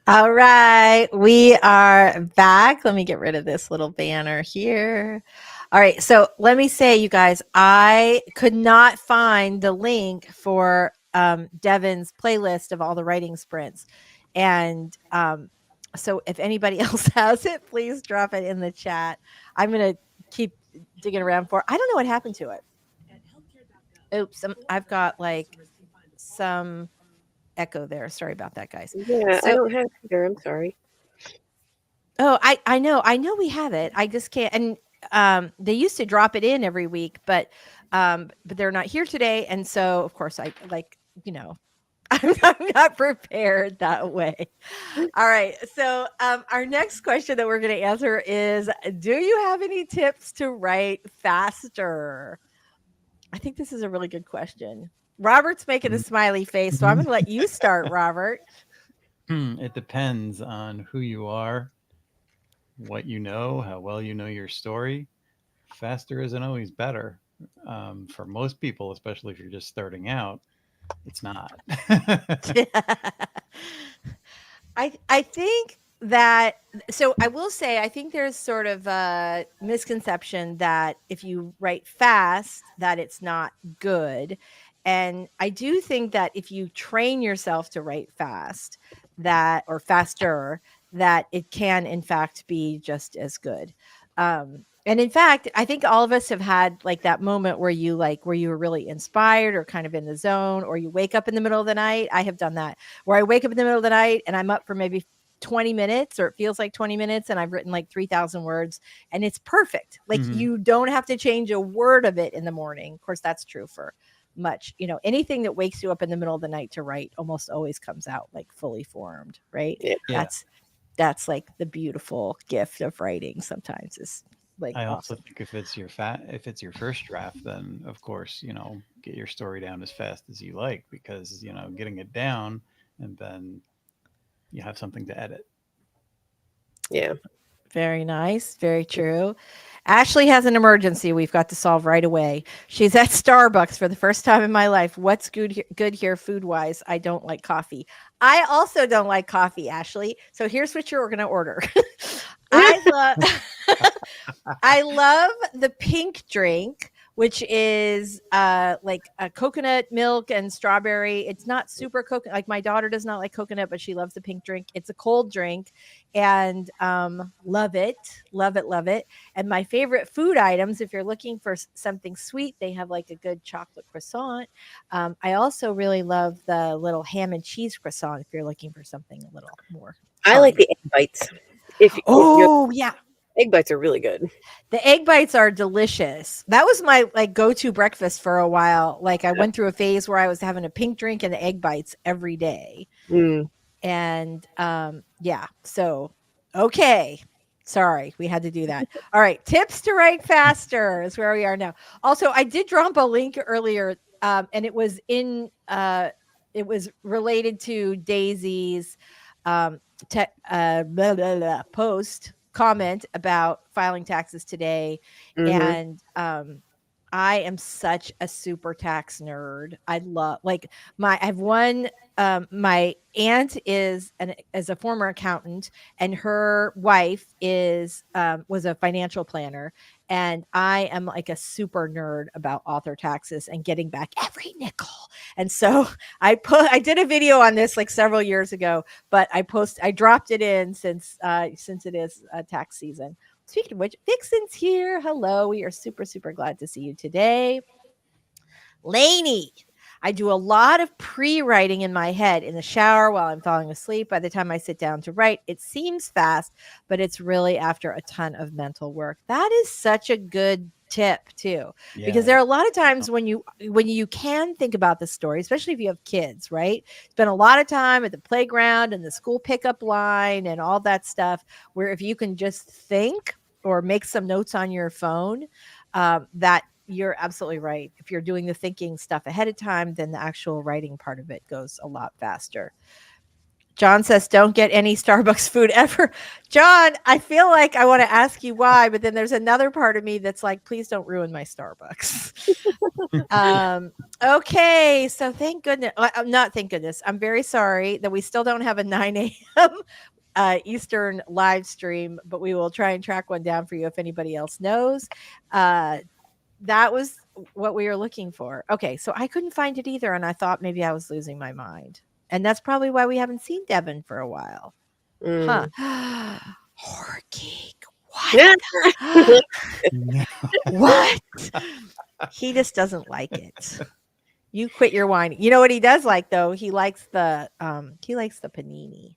All right, we are back. Let me get rid of this little banner here. All right, so let me say, you guys, I could not find the link for Devin's playlist of all the writing sprints. And so if anybody else has it, please drop it in the chat. I'm going to keep digging around for it. I don't know what happened to it. Oops, I've got like some echo there. Sorry about that, guys. Yeah, I So, don't have either. I'm sorry. oh, I know we have it. I just can't. And they used to drop it in every week, but they're not here today, and so of course I like I'm not prepared that way. All right, so our next question that we're going to answer is: do you have any tips to write faster? I think this is a really good question. Robert's making a smiley face, so I'm going to let you start, Robert. It depends on who you are, what you know, how well you know your story. Faster isn't always better. For most people, especially if you're just starting out, it's not. I think that so I will say I think there's sort of a misconception that if you write fast that it's not good. And I do think that if you train yourself to write fast, that or faster, that it can in fact be just as good. And in fact, I think all of us have had like that moment where you were really inspired or kind of in the zone, or you wake up in the middle of the night. I have done that where I wake up in the middle of the night and I'm up for maybe 20 minutes, or it feels like 20 minutes, and I've written like 3,000 words and it's perfect. Like Mhm. you don't have to change a word of it in the morning. Of course, that's true for much, anything that wakes you up in the middle of the night to write almost always comes out like fully formed, right? Yeah. Yeah. That's like the beautiful gift of writing sometimes is like I also awesome. think if it's your first draft, then of course, get your story down as fast as you like, because, getting it down and then you have something to edit. Yeah. Very nice. Very true. Ashley has an emergency we've got to solve right away. She's at Starbucks for the first time in my life. What's good here food wise? I don't like coffee. I also don't like coffee, Ashley. So here's what you're going to order. I love I love the pink drink, which is like a coconut milk and strawberry. It's not super coconut. Like my daughter does not like coconut, but she loves the pink drink. It's a cold drink, and love it, love it, love it. And my favorite food items, if you're looking for something sweet, they have like a good chocolate croissant. I also really love the little ham and cheese croissant. If you're looking for something a little more I fun. like the egg bites. If your Oh yeah, egg bites are really good. the egg bites are delicious. That was my like go-to breakfast for a while. Like I went through a phase where I was having a pink drink and the egg bites every day. Mm. And yeah, so okay. Sorry, we had to do that. All right, tips to write faster is where we are now. Also, I did drop a link earlier, and it was related to Daisy's um, post comment about filing taxes today, Hmm. and I am such a super tax nerd. I love like I have one my aunt is a former accountant, and her wife is was a financial planner, and I am like a super nerd about author taxes and getting back every nickel. And so I did a video on this like several years ago, but I dropped it in since it is tax season. Speaking of which, Vixen's here. Hello. We are super, super glad to see you today. Lainey, I do a lot of pre writing in my head in the shower while I'm falling asleep. By the time I sit down to write, it seems fast, but it's really after a ton of mental work. That is such a good tip too, because Yeah. there are a lot of times when you can think about the story, especially if you have kids, right? Spend a lot of time at the playground and the school pickup line and all that stuff, where if you can just think or make some notes on your phone, that you're absolutely right. If you're doing the thinking stuff ahead of time, then the actual writing part of it goes a lot faster. John says, don't get any Starbucks food ever. John, I feel like I want to ask you why, but then there's another part of me that's like, please don't ruin my Starbucks. Okay, so thank goodness, not thank goodness. I'm very sorry that we still don't have a 9 a.m. Eastern live stream, but we will try and track one down for you if anybody else knows. That was what we were looking for. Okay, so I couldn't find it either, and I thought maybe I was losing my mind. And that's probably why we haven't seen Devin for a while. Huh. Horror geek. What? What? He just doesn't like it. You quit your whining. You know what he does like though? He likes the panini.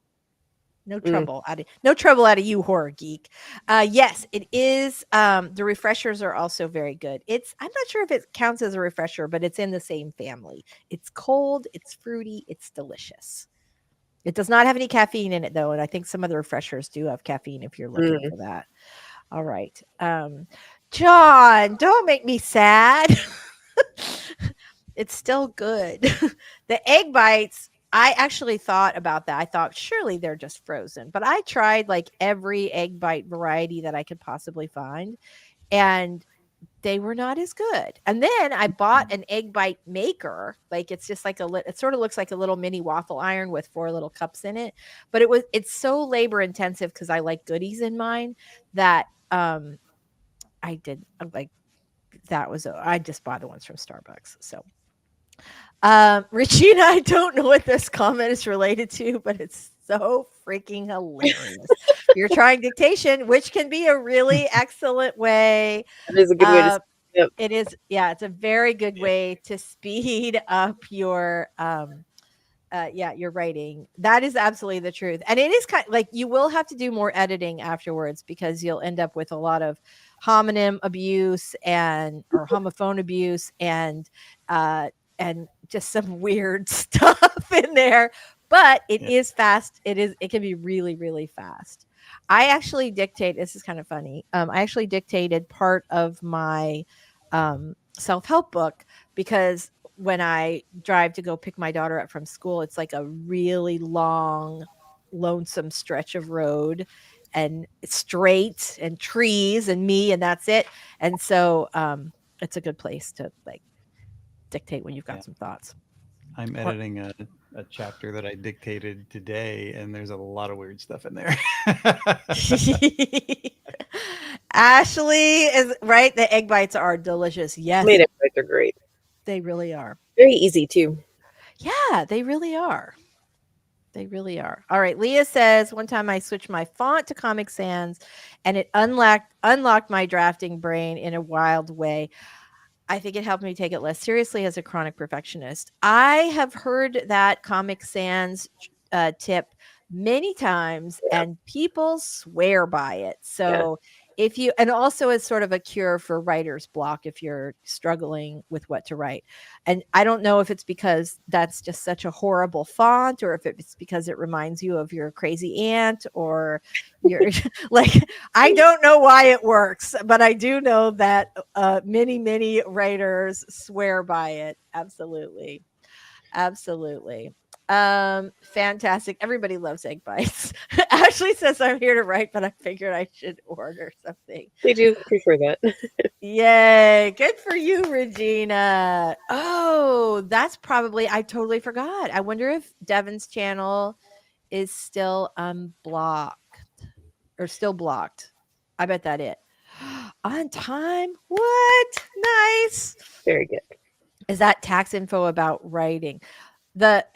No trouble out of you, horror geek. Yes, it is. The refreshers are also very good. I'm not sure if it counts as a refresher, but it's in the same family. It's cold, it's fruity, it's delicious. It does not have any caffeine in it though, and I think some of the refreshers do have caffeine if you're looking for that. All right. John, don't make me sad. It's still good. The egg bites, I actually thought about that. I thought surely they're just frozen, but I tried like every egg bite variety that I could possibly find, and they were not as good. And then I bought an egg bite maker. Like it's just like it sort of looks like a little mini waffle iron with 4 little cups in it. But it's so labor intensive because I like goodies in mine that I did like I just bought the ones from Starbucks. So Regina, I don't know what this comment is related to, but it's so freaking hilarious. You're trying dictation, which can be a really excellent way. That is a good way to Yep. It is. Yeah, it's a very good way to speed up your your writing. That is absolutely the truth. And it is kind of like you will have to do more editing afterwards because you'll end up with a lot of homonym abuse or homophone abuse and just some weird stuff in there. But it is fast. It can be really, really fast. I actually this is kind of funny. I actually dictated part of my self-help book because when I drive to go pick my daughter up from school, it's like a really long, lonesome stretch of road and straight and trees and me, and that's it. And so it's a good place to like dictate when you've got some thoughts. I'm editing a chapter that I dictated today, and there's a lot of weird stuff in there. Ashley is right. The egg bites are delicious. Yes. Made egg bites are great. They really are. Very easy too. Yeah, they really are. They really are. All right. Leah says, one time I switched my font to Comic Sans and it unlocked my drafting brain in a wild way. I think it helped me take it less seriously as a chronic perfectionist. I have heard that Comic Sans tip many times and people swear by it. So and also as sort of a cure for writer's block if you're struggling with what to write. And I don't know if it's because that's just such a horrible font or if it's because it reminds you of your crazy aunt or you're like, I don't know why it works, but I do know that many, many writers swear by it. Absolutely. Absolutely. Fantastic. Everybody loves egg bites. Ashley says I'm here to write, but I figured I should order something. They do prefer that. Yay. Good for you, Regina. Oh, that's probably, I totally forgot. I wonder if Devin's channel is still unblocked or still blocked. I bet that it. On time? What? Nice. Very good. Is that tax info about writing? The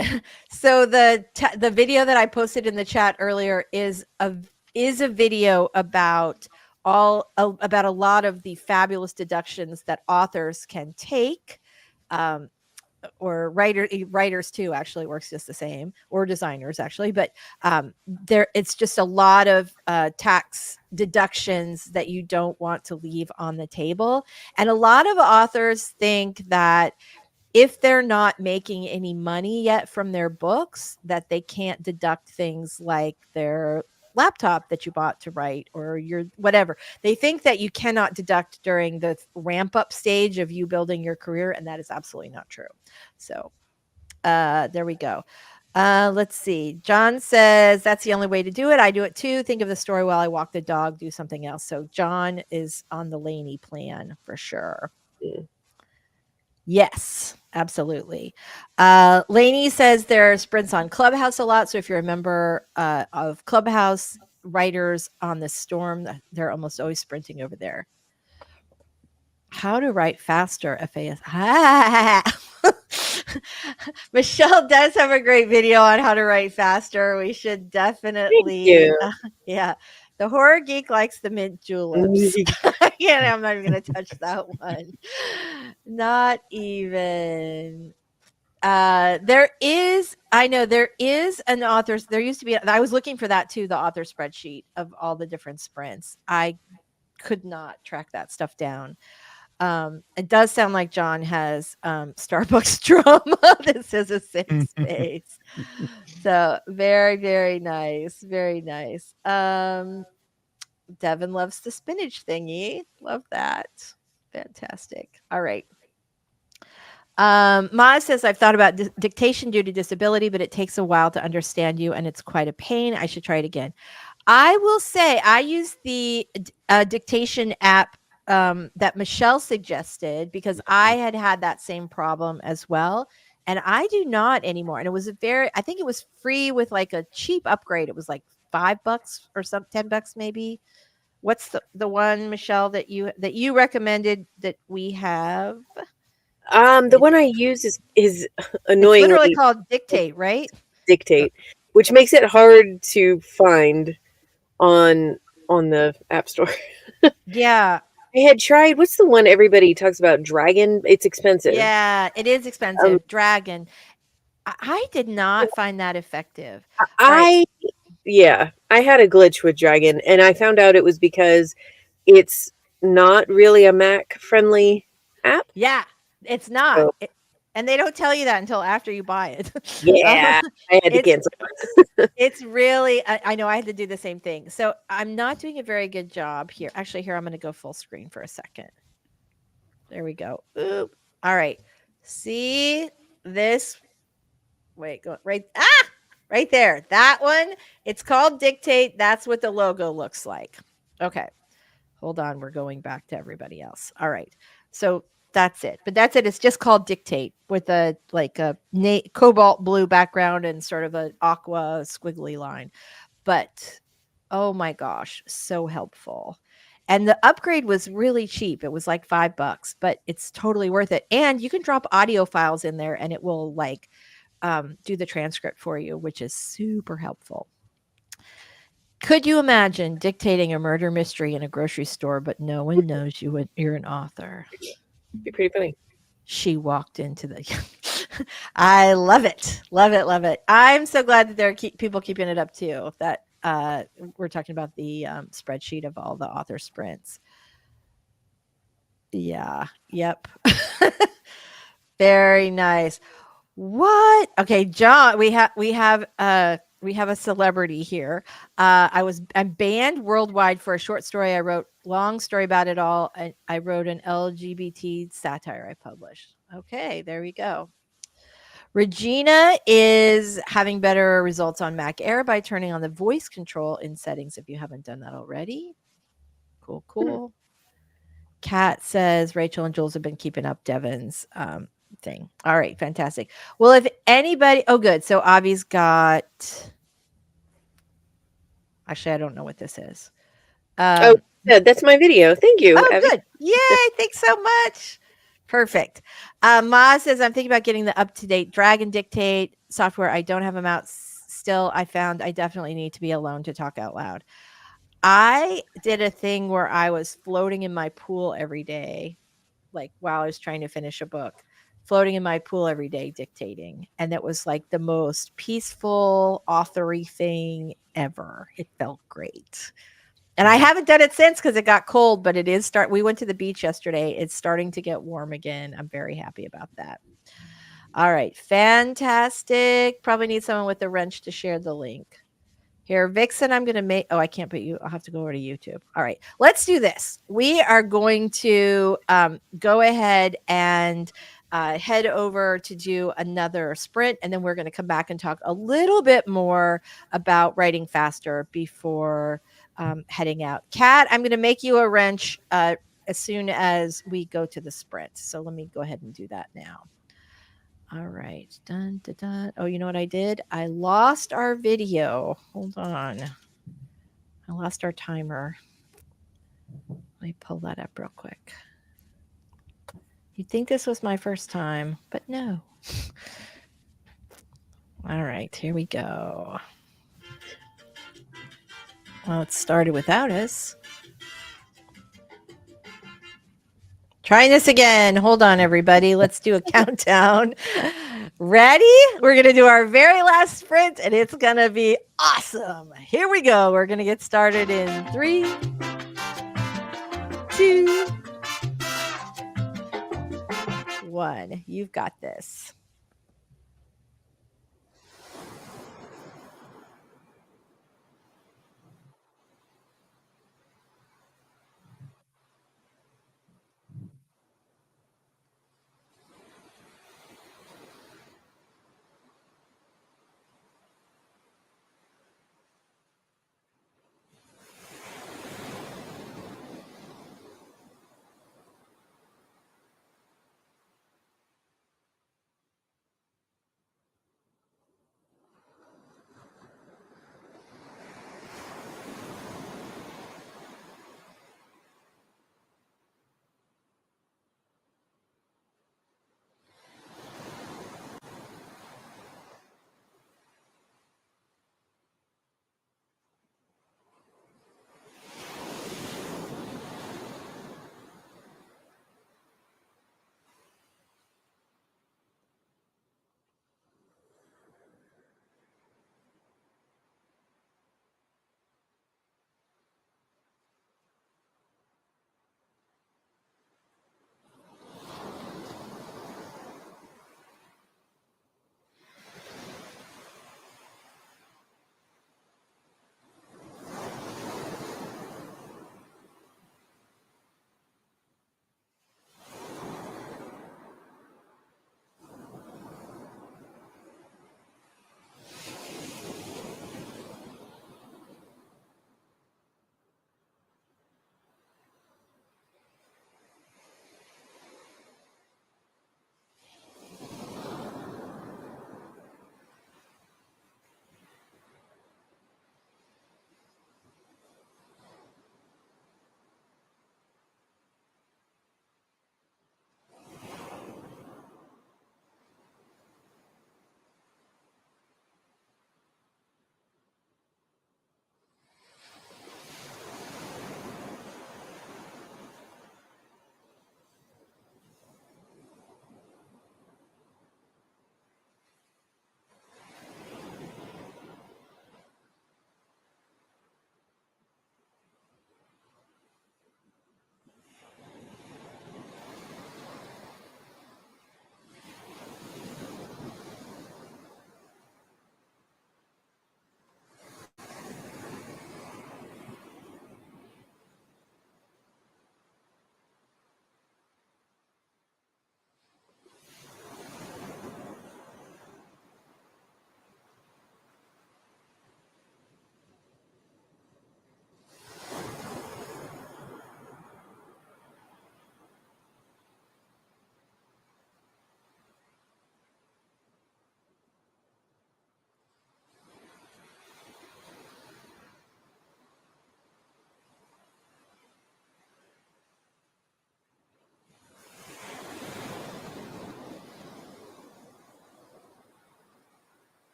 video that I posted in the chat earlier is a video about about a lot of the fabulous deductions that authors can take, or writers too. Actually, works just the same, or designers actually, but it's just a lot of tax deductions that you don't want to leave on the table, and a lot of authors think that if they're not making any money yet from their books, that they can't deduct things like their laptop that you bought to write or your whatever. They think that you cannot deduct during the ramp up stage of you building your career, and that is absolutely not true. So there we go. Let's see. John says that's the only way to do it. I do it too. Think of the story while I walk the dog, do something else. So John is on the Laney plan for sure. Mm. Yes, absolutely. Lainey says there are sprints on Clubhouse a lot. So if you're a member of Clubhouse, writers on the storm, they're almost always sprinting over there. How to write faster, FAS. Michelle does have a great video on how to write faster. We should Thank definitely, you. yeah. The horror geek likes the mint juleps. Yeah, I'm not even going to touch that one. Not even. There is, I know there is an author's, there used to be, I was looking for that too, the author spreadsheet of all the different sprints. I could not track that stuff down. It does sound like John has Starbucks drama. This is a safe space. So very, very nice. Very nice. Devin loves the spinach thingy. Love that. Fantastic. All right. Maz says, I've thought about dictation due to disability, but it takes a while to understand you and it's quite a pain. I should try it again. I will say I use the dictation app that Michelle suggested because I had that same problem as well. And I do not anymore. And it was I think it was free with like a cheap upgrade. It was like $5 or some $10 maybe. What's the one, Michelle, that you recommended that we have? The one I use is It's annoyingly literally called Dictate, right? Dictate, which makes it hard to find on the App Store. Yeah. I had tried, what's the one everybody talks about? Dragon? It's expensive. Yeah, it is expensive. Dragon. I did not find that effective. All right. I had a glitch with Dragon, and I found out it was because it's not really a Mac friendly app. Yeah, it's not. So, And they don't tell you that until after you buy it. yeah, I had to it's cancel. it's really I know I had to do the same thing. So I'm not doing a very good job here. Actually, here I'm going to go full screen for a second. There we go. Oop. All right. See this? Wait, go right. Right there. That one. It's called Dictate. That's what the logo looks like. Okay. Hold on. We're going back to everybody else. All right. So that's it. But that's it. It's just called Dictate with a cobalt blue background and sort of an aqua squiggly line. But oh my gosh, so helpful. And the upgrade was really cheap. It was like $5, but it's totally worth it. And you can drop audio files in there and it will do the transcript for you, which is super helpful. Could you imagine dictating a murder mystery in a grocery store, but no one knows you're an author? Be pretty funny. She walked into the. I love it, love it, love it. I'm so glad that there are people keeping it up too. That we're talking about the spreadsheet of all the author sprints. Yeah. Yep. Very nice. What? Okay, John. We have a celebrity here. I'm banned worldwide for a short story I wrote. Long story about it all. And I wrote an LGBT satire I published. Okay, there we go. Regina is having better results on Mac Air by turning on the voice control in settings if you haven't done that already. Cool, cool. Kat says Rachel and Jules have been keeping up Devin's thing. All right, fantastic. Well, if anybody, oh, good. So Avi's got. Actually, I don't know what this is. Yeah, that's my video. Thank you. Oh, Abby. good. Yay. Thanks so much. Perfect. Ma says, I'm thinking about getting the up-to-date Dragon Dictate software. I don't have them out still. I found I definitely need to be alone to talk out loud. I did a thing where I was floating in my pool every day, like while I was trying to finish a book, floating in my pool every day, dictating. And that was like the most peaceful, authory thing ever. It felt great. And I haven't done it since because it got cold, but it is we went to the beach yesterday. It's starting to get warm again. I'm very happy about that. All right. Fantastic. Probably need someone with a wrench to share the link. Here, Vixen, I'm going to make, I can't put you, I'll have to go over to YouTube. All right, let's do this. We are going to go ahead and head over to do another sprint, and then we're going to come back and talk a little bit more about writing faster before heading out. Kat, I'm going to make you a wrench as soon as we go to the sprint. So let me go ahead and do that now. All right. Dun, dun, dun. Oh, you know what I did? I lost our video. Hold on. I lost our timer. Let me pull that up real quick. You'd think this was my first time, but no. All right, here we go. Well, it started without us. Trying this again. Hold on, everybody. Let's do a countdown. Ready? We're going to do our very last sprint, and it's going to be awesome. Here we go. We're going to get started in 3, 2, 1. You've got this.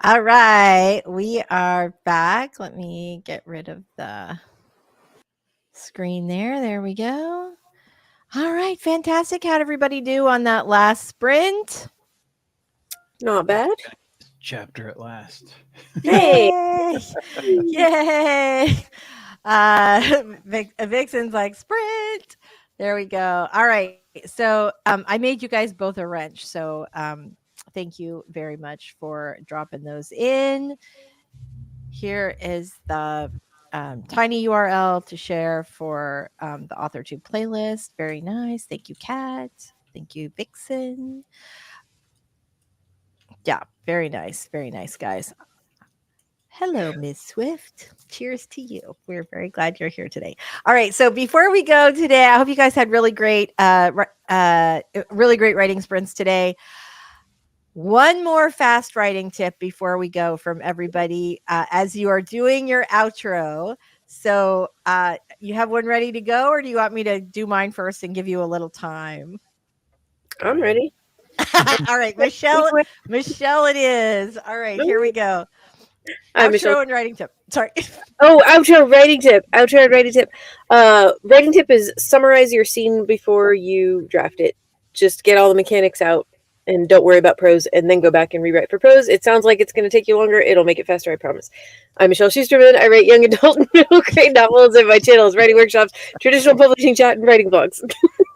All right, we are back. Let me get rid of the screen there. There we go. All right, fantastic. How'd everybody do on that last sprint? Not bad. Chapter at last. Hey. Yay! Yay! Vixen's like sprint. There we go. All right. So I made you guys both a wrench. So thank you very much for dropping those in. Here is the tiny URL to share for the AuthorTube playlist. Very nice. Thank you, Kat. Thank you, Vixen. Yeah, very nice. Very nice, guys. Hello, Ms. Swift. Cheers to you. We're very glad you're here today. All right. So before we go today, I hope you guys had really great writing sprints today. One more fast writing tip before we go from everybody as you are doing your outro. So you have one ready to go, or do you want me to do mine first and give you a little time? I'm ready. All right, Michelle. Michelle, it is. All right, here we go. Hi, Outro Michelle. and writing tip. Sorry. Oh, outro writing tip. Outro and writing tip. Writing tip is summarize your scene before you draft it. Just get all the mechanics out and don't worry about prose, and then go back and rewrite for prose. It sounds like it's going to take you longer. It'll make it faster, I promise. I'm Michelle Schusterman. I write young adult and middle grade novels, and my channel is writing workshops, traditional publishing chat, and writing blogs.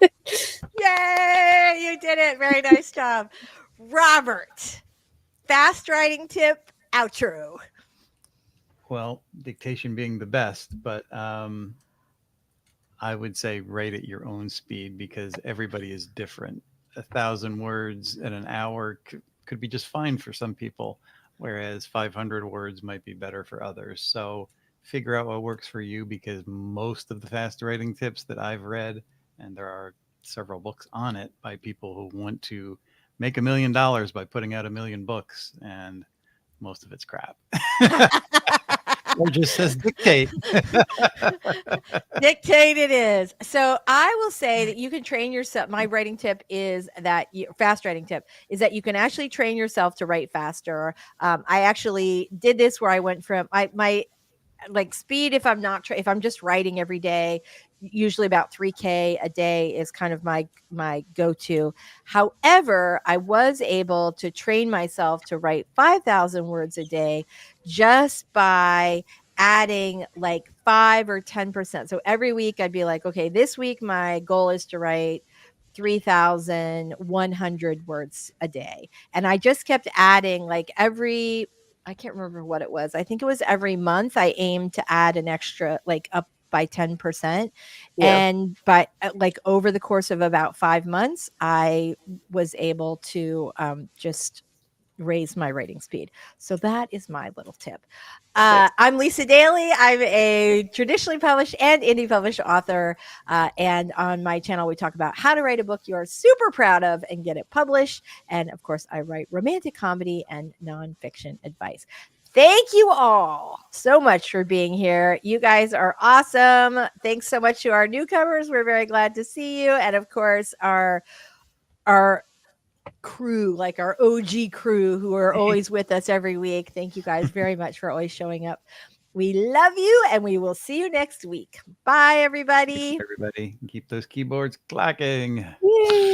Yay! You did it. Very nice job. Robert, fast writing tip, outro. Well, dictation being the best, but I would say write at your own speed because everybody is different. 1,000 words in an hour could be just fine for some people, whereas 500 words might be better for others. So figure out what works for you because most of the fast writing tips that I've read, and there are several books on it by people who want to make $1 million by putting out 1 million books, and most of it's crap. Or just says dictate. Dictate it is. So I will say that you can train yourself. My writing tip is that fast writing tip is that you can actually train yourself to write faster. I actually did this where I went from my like speed if I'm not if I'm just writing every day, usually about 3K a day is kind of my go-to. However, I was able to train myself to write 5,000 words a day just by adding like 5 or 10%. So every week I'd be like, okay, this week my goal is to write 3,100 words a day. And I just kept adding like I can't remember what it was. I think it was every month I aimed to add an extra, like up by 10%. Yeah. And by like over the course of about 5 months, I was able to just raise my writing speed. So that is my little tip. I'm Lisa Daly. I'm a traditionally published and indie published author. And on my channel, we talk about how to write a book you're super proud of and get it published. And of course, I write romantic comedy and nonfiction advice. Thank you all so much for being here. You guys are awesome. Thanks so much to our newcomers. We're very glad to see you. And of course, our crew, like our OG crew who are always with us every week. Thank you guys very much for always showing up. We love you and we will see you next week. Bye, everybody. Everybody, keep those keyboards clacking. Yay.